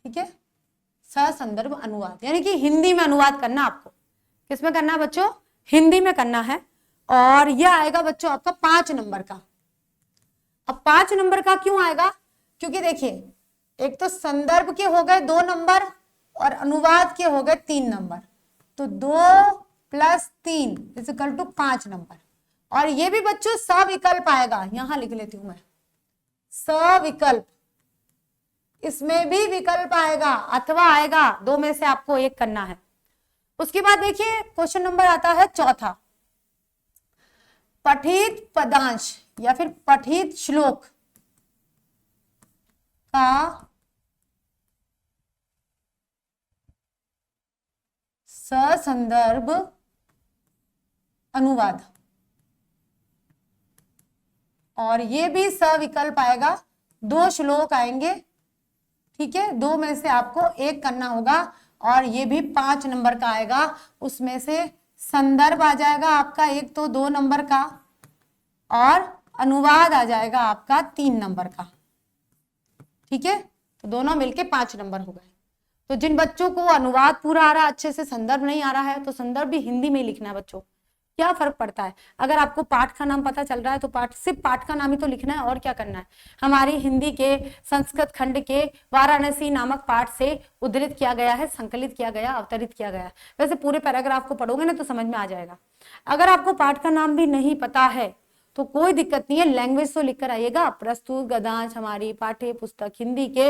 ठीक है। ससंदर्भ अनुवाद यानी कि हिंदी में अनुवाद करना आपको। किसमें करना है बच्चों? हिंदी में करना है। और यह आएगा बच्चों आपका 5 नंबर का। अब 5 नंबर का क्यों आएगा? क्योंकि देखिए, एक तो संदर्भ के हो गए 2 नंबर और अनुवाद के हो गए 3 नंबर, तो 2 + 3 = 5 नंबर। और ये भी बच्चों सविकल्प आएगा, यहां लिख लेती हूं मैं, सविकल्प। इसमें भी विकल्प आएगा अथवा आएगा, 2 में से आपको एक करना है। उसके बाद देखिए क्वेश्चन नंबर आता है 4, पठित पदांश या फिर पठित श्लोक का ससंदर्भ अनुवाद, और ये भी सविकल्प आएगा। 2 श्लोक आएंगे, ठीक है, 2 में से आपको एक करना होगा। और ये भी 5 नंबर का आएगा। उसमें से संदर्भ आ जाएगा आपका एक तो 2 नंबर का, और अनुवाद आ जाएगा आपका 3 नंबर का, ठीक है। तो दोनों मिलके 5 नंबर हो गए। तो जिन बच्चों को अनुवाद पूरा आ रहा है, अच्छे से संदर्भ नहीं आ रहा है, तो संदर्भ भी हिंदी में ही लिखना है बच्चों। क्या फर्क पड़ता है? अगर आपको पाठ का नाम पता चल रहा है तो सिर्फ पाठ का नाम ही तो लिखना है, और क्या करना है। हमारी हिंदी के संस्कृत खंड के वाराणसी नामक पाठ से उद्धृत किया गया है, संकलित किया गया, अवतरित किया गया है। वैसे पूरे पैराग्राफ को पढ़ोगे ना तो समझ में आ जाएगा। अगर आपको पाठ का नाम भी नहीं पता है तो कोई दिक्कत नहीं है, लैंग्वेज तो लिख कर आइएगा। प्रस्तुत गद्यांश हमारी पाठ्य पुस्तक हिंदी के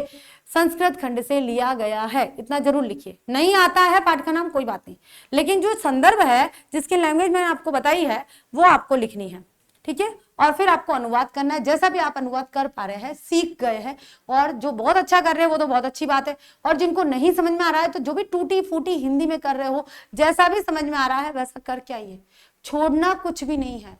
संस्कृत खंड से लिया गया है, इतना जरूर लिखिए। नहीं आता है पाठ का नाम कोई बात नहीं, लेकिन जो संदर्भ है जिसकी लैंग्वेज मैंने आपको बताई है वो आपको लिखनी है, ठीक है। और फिर आपको अनुवाद करना है, जैसा भी आप अनुवाद कर पा रहे हैं, सीख गए हैं, और जो बहुत अच्छा कर रहे हैं वो तो बहुत अच्छी बात है, और जिनको नहीं समझ में आ रहा है तो जो भी टूटी फूटी हिंदी में कर रहे हो, जैसा भी समझ में आ रहा है वैसा करके आइए, छोड़ना कुछ भी नहीं है,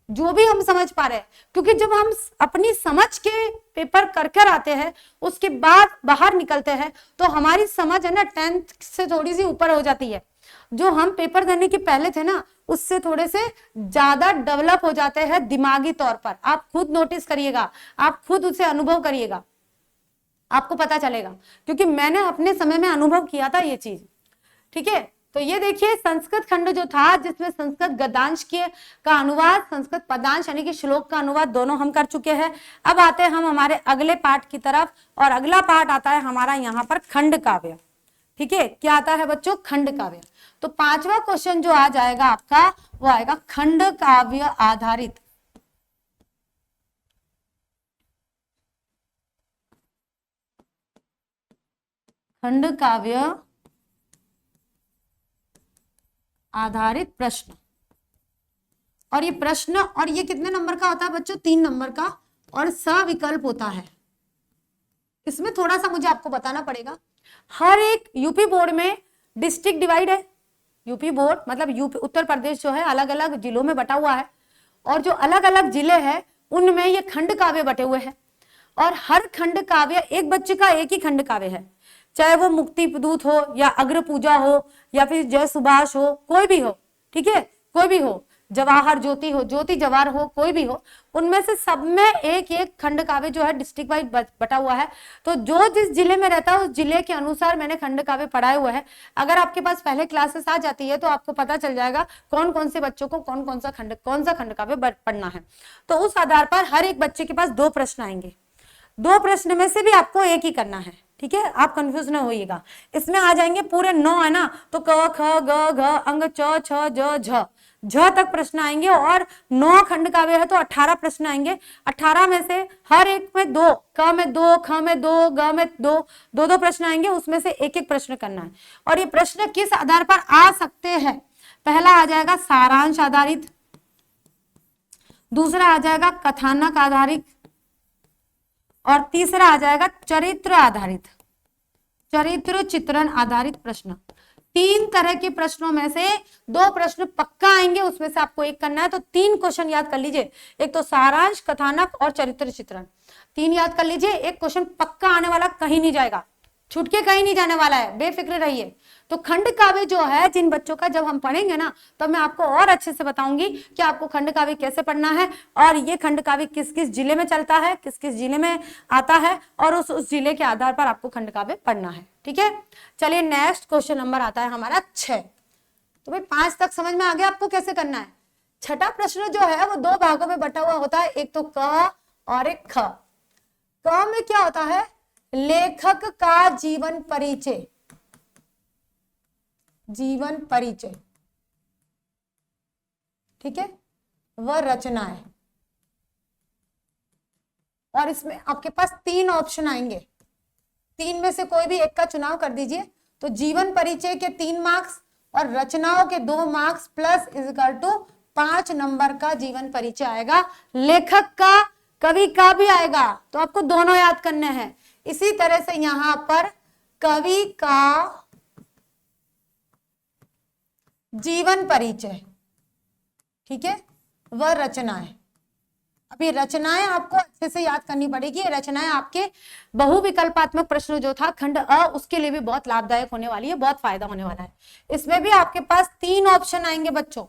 जो भी हम समझ पा रहे हैं। क्योंकि जब हम अपनी समझ के पेपर कर कर आते हैं, उसके बाद बाहर निकलते हैं, तो हमारी समझ है ना 10th से थोड़ी सी ऊपर हो जाती है। जो हम पेपर देने के पहले थे ना, उससे थोड़े से ज्यादा डेवलप हो जाते हैं दिमागी तौर पर। आप खुद नोटिस करिएगा, आप खुद उसे अनुभव करिएगा, आपको पता चलेगा, क्योंकि मैंने अपने समय में अनुभव किया था ये चीज, ठीक है। तो ये देखिए संस्कृत खंड जो था, जिसमें संस्कृत गद्यांश के का अनुवाद, संस्कृत पदांश यानी कि श्लोक का अनुवाद दोनों हम कर चुके हैं। अब आते हैं हम हमारे अगले पाठ की तरफ, और अगला पाठ आता है हमारा यहाँ पर खंड काव्य, ठीक है। क्या आता है बच्चों? खंड काव्य। तो 5वां क्वेश्चन जो आ जाएगा आपका, वो आएगा खंड काव्य आधारित। खंड काव्य आधारित प्रश्न। और ये प्रश्न, और ये कितने नंबर का होता है बच्चों? 3 नंबर का, और सविकल्प होता है। इसमें थोड़ा सा मुझे आपको बताना पड़ेगा, हर एक यूपी बोर्ड में डिस्ट्रिक्ट डिवाइड है। यूपी बोर्ड मतलब यूपी उत्तर प्रदेश जो है अलग अलग जिलों में बटा हुआ है, और जो अलग अलग जिले हैं उनमें ये खंड काव्य बटे हुए हैं, और हर खंड काव्य एक बच्चे का एक ही खंड काव्य है, चाहे वो मुक्ति दूत हो या अग्र पूजा हो या फिर जय सुभाष हो, कोई भी हो, ठीक है, कोई भी हो, जवाहर ज्योति हो, ज्योति जवाहर हो, कोई भी हो, उनमें से सब में एक एक खंड काव्य जो है डिस्ट्रिक्ट वाइज बटा हुआ है। तो जो जिस जिले में रहता है उस जिले के अनुसार मैंने खंड काव्य पढ़ाए हुए हैं। अगर आपके पास पहले क्लासेस आ जाती है तो आपको पता चल जाएगा कौन कौन से बच्चों को कौन सा खंड काव्य पढ़ना है। तो उस आधार पर हर एक बच्चे के पास 2 प्रश्न आएंगे, 2 प्रश्न में से भी आपको एक ही करना है, ठीक है। आप कंफ्यूज न होइएगा, इसमें आ जाएंगे पूरे 9 है ना, तो क ख ग घ अंग च छ ज झ तक प्रश्न आएंगे, और 9 खंड काव्य है तो 18 प्रश्न आएंगे। 18 में से हर एक में 2, क में 2, ख में 2, ग में 2, 2 प्रश्न आएंगे, उसमें से एक एक प्रश्न करना है। और ये प्रश्न किस आधार पर आ सकते हैं? पहला आ जाएगा सारांश आधारित, दूसरा आ जाएगा कथानक आधारित, और तीसरा आ जाएगा चरित्र आधारित, चरित्र चित्रण आधारित प्रश्न। 3 तरह के प्रश्नों में से 2 प्रश्न पक्का आएंगे, उसमें से आपको एक करना है। तो 3 क्वेश्चन याद कर लीजिए, एक तो सारांश, कथानक और चरित्र चित्रण, 3 याद कर लीजिए। एक क्वेश्चन पक्का आने वाला, कहीं नहीं जाएगा, छूट के कहीं नहीं जाने वाला है, बेफिक्र रहिए। तो खंड काव्य जो है, जिन बच्चों का जब हम पढ़ेंगे ना, तो मैं आपको और अच्छे से बताऊंगी कि आपको खंड काव्य कैसे पढ़ना है, और ये खंड काव्य किस किस जिले में चलता है, किस किस जिले में आता है, और उस जिले के आधार पर आपको खंड काव्य पढ़ना है, ठीक है। चलिए नेक्स्ट क्वेश्चन नंबर आता है हमारा 6। तो भाई 5 तक समझ में आ गया आपको कैसे करना है। छठा प्रश्न जो है वो 2 भागों में बटा हुआ होता है, एक तो क और एक ख। क में क्या होता है? लेखक का जीवन परिचय, जीवन परिचय, ठीक है, वह रचनाएं। और इसमें आपके पास 3 ऑप्शन आएंगे, 3 में से कोई भी एक का चुनाव कर दीजिए। तो जीवन परिचय के 3 मार्क्स और रचनाओं के 2 मार्क्स प्लस इक्वल टू 5 नंबर का जीवन परिचय आएगा। लेखक का, कवि का भी आएगा, तो आपको दोनों याद करने हैं। इसी तरह से यहां पर कवि का जीवन परिचय, ठीक है, वह रचनाएं। अभी रचनाएं आपको अच्छे से याद करनी पड़ेगी। रचनाएं आपके बहुविकल्पात्मक प्रश्न जो था खंड अ, उसके लिए भी बहुत लाभदायक होने वाली है, बहुत फायदा होने वाला है। इसमें भी आपके पास 3 ऑप्शन आएंगे बच्चों,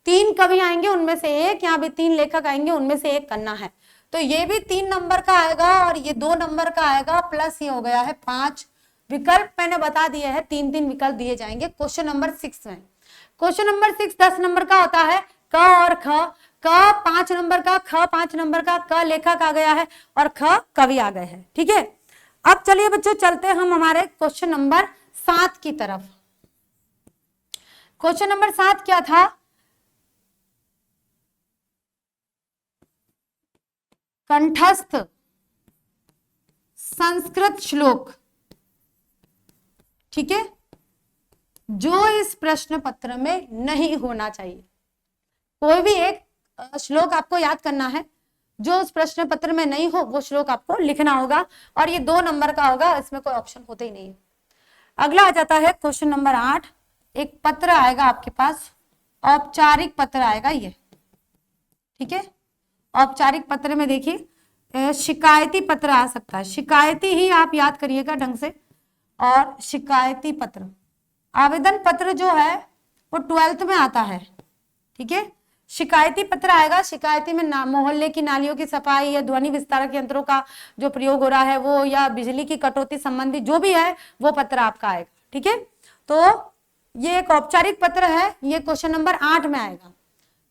3 कवि आएंगे, उनमें से एक, यहाँ भी 3 लेखक आएंगे, उनमें से एक करना है। तो ये भी 3 नंबर का आएगा और ये 2 नंबर का आएगा, प्लस ये हो गया है 5 विकल्प। मैंने बता दिए है, 3-3 विकल्प दिए जाएंगे क्वेश्चन नंबर 6 में। क्वेश्चन नंबर 6 10 नंबर का होता है, क और ख। क 5 नंबर का, ख 5 नंबर का, क लेखक आ गया है और ख कवि आ गए हैं, ठीक है। अब चलिए बच्चों चलते हैं हम हमारे क्वेश्चन नंबर 7 की तरफ। क्वेश्चन नंबर 7 क्या था? कंठस्थ संस्कृत श्लोक, ठीक है, जो इस प्रश्न पत्र में नहीं होना चाहिए। कोई भी एक श्लोक आपको याद करना है, जो उस प्रश्न पत्र में नहीं हो वो श्लोक आपको लिखना होगा, और ये 2 नंबर का होगा, इसमें कोई ऑप्शन होते ही नहीं है। अगला आ जाता है क्वेश्चन नंबर 8। एक पत्र आएगा आपके पास, औपचारिक पत्र आएगा ये, ठीक है। औपचारिक पत्र में देखिए शिकायती पत्र आ सकता है, शिकायती ही आप याद करिएगा ढंग से। और शिकायती पत्र, आवेदन पत्र जो है वो 12th में आता है, ठीक है। शिकायती पत्र आएगा, शिकायती में मोहल्ले की नालियों की सफाई या ध्वनि विस्तारक यंत्रों का जो प्रयोग हो रहा है वो, या बिजली की कटौती संबंधी जो भी है वो पत्र आपका आएगा, ठीक है। तो ये एक औपचारिक पत्र है, ये क्वेश्चन नंबर 8 में आएगा।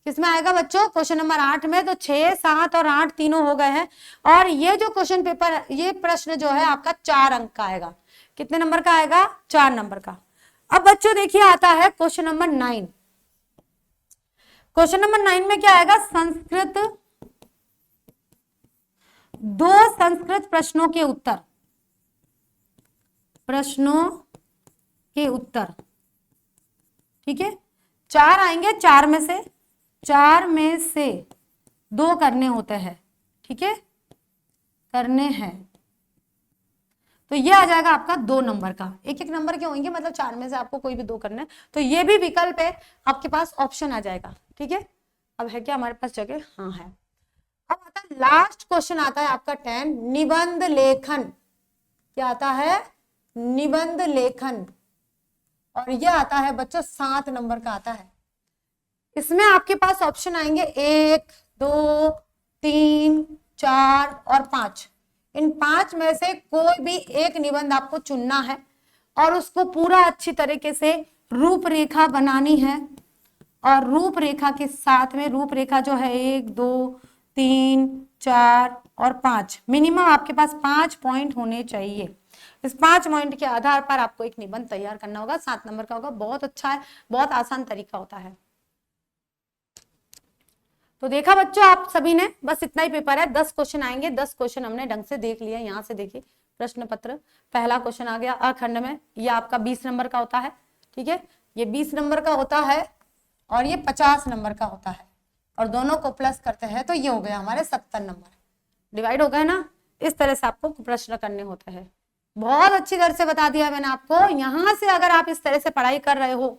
किसमें आएगा बच्चों? क्वेश्चन नंबर 8 में। तो 6, 7 और 8 तीनों हो गए हैं। और ये जो क्वेश्चन पेपर, ये प्रश्न जो है आपका 4 अंक का आएगा। कितने नंबर का आएगा? 4 नंबर का। अब बच्चों देखिए आता है क्वेश्चन नंबर 9। क्वेश्चन नंबर 9 में क्या आएगा? संस्कृत, 2 संस्कृत प्रश्नों के उत्तर, प्रश्नों के उत्तर, ठीक है। 4 आएंगे, 4 में से 2 करने होते हैं, ठीक है, करने हैं। तो ये आ जाएगा आपका 2 नंबर का। एक नंबर के होंगे, मतलब 4 में से आपको कोई भी 2 करना है, तो ये भी विकल्प है आपके पास, ऑप्शन आ जाएगा, ठीक है। अब है क्या हमारे पास जगह? हाँ है। अब आता है लास्ट क्वेश्चन, आता है आपका 10, निबंध लेखन। क्या आता है? निबंध लेखन। और ये आता है बच्चों 7 नंबर का आता है। इसमें आपके पास ऑप्शन आएंगे 1, 2, 3, 4 और 5। इन 5 में से कोई भी एक निबंध आपको चुनना है और उसको पूरा अच्छी तरीके से रूपरेखा बनानी है। और रूपरेखा के साथ में, रूपरेखा जो है 1, 2, 3, 4 और 5, मिनिमम आपके पास 5 पॉइंट होने चाहिए। इस 5 पॉइंट के आधार पर आपको एक निबंध तैयार करना होगा, 7 नंबर का होगा। बहुत अच्छा है, बहुत आसान तरीका होता है। तो देखा बच्चों आप सभी ने, बस इतना ही पेपर है। 10 क्वेश्चन आएंगे, 10 क्वेश्चन हमने ढंग से देख लिया। यहाँ से देखिए प्रश्न पत्र, पहला क्वेश्चन आ गया अखंड में, ये आपका 20 नंबर का होता है, ठीक है। ये 20 नंबर का होता है और ये 50 नंबर का होता है, और दोनों को प्लस करते हैं तो ये हो गया हमारे 70 नंबर। डिवाइड हो गए ना? इस तरह से आपको प्रश्न करने होते हैं। बहुत अच्छी तरह से बता दिया मैंने आपको। यहाँ से अगर आप इस तरह से पढ़ाई कर रहे हो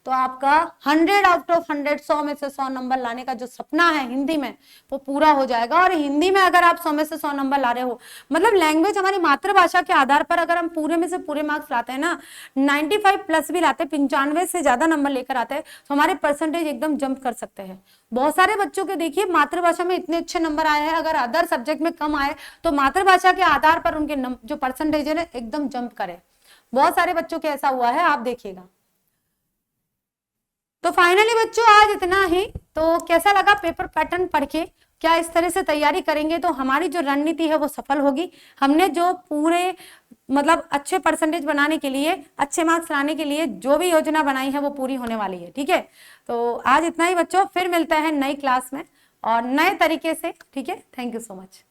तो आपका 100 आउट ऑफ 100, 100 में से 100 नंबर लाने का जो सपना है हिंदी में, वो पूरा हो जाएगा। और हिंदी में अगर आप 100 में से 100 नंबर ला रहे हो, मतलब लैंग्वेज हमारी मातृभाषा के आधार पर अगर हम पूरे में से पूरे मार्क्स लाते हैं ना, 95 प्लस भी लाते हैं, 95 से ज्यादा नंबर लेकर आते हैं, तो हमारे परसेंटेज एकदम जंप कर सकते हैं। बहुत सारे बच्चों के देखिए मातृभाषा में इतने अच्छे नंबर आए हैं, अगर अदर सब्जेक्ट में कम आए तो मातृभाषा के आधार पर उनके जो परसेंटेज है एकदम जंप करे। बहुत सारे बच्चों के ऐसा हुआ है, आप देखिएगा। तो फाइनली बच्चों आज इतना ही। तो कैसा लगा पेपर पैटर्न पढ़ के? क्या इस तरह से तैयारी करेंगे तो हमारी जो रणनीति है वो सफल होगी? हमने जो पूरे मतलब अच्छे परसेंटेज बनाने के लिए, अच्छे मार्क्स लाने के लिए जो भी योजना बनाई है वो पूरी होने वाली है, ठीक है। तो आज इतना ही बच्चों, फिर मिलते हैं नई क्लास में और नए तरीके से, ठीक है। Thank you so much.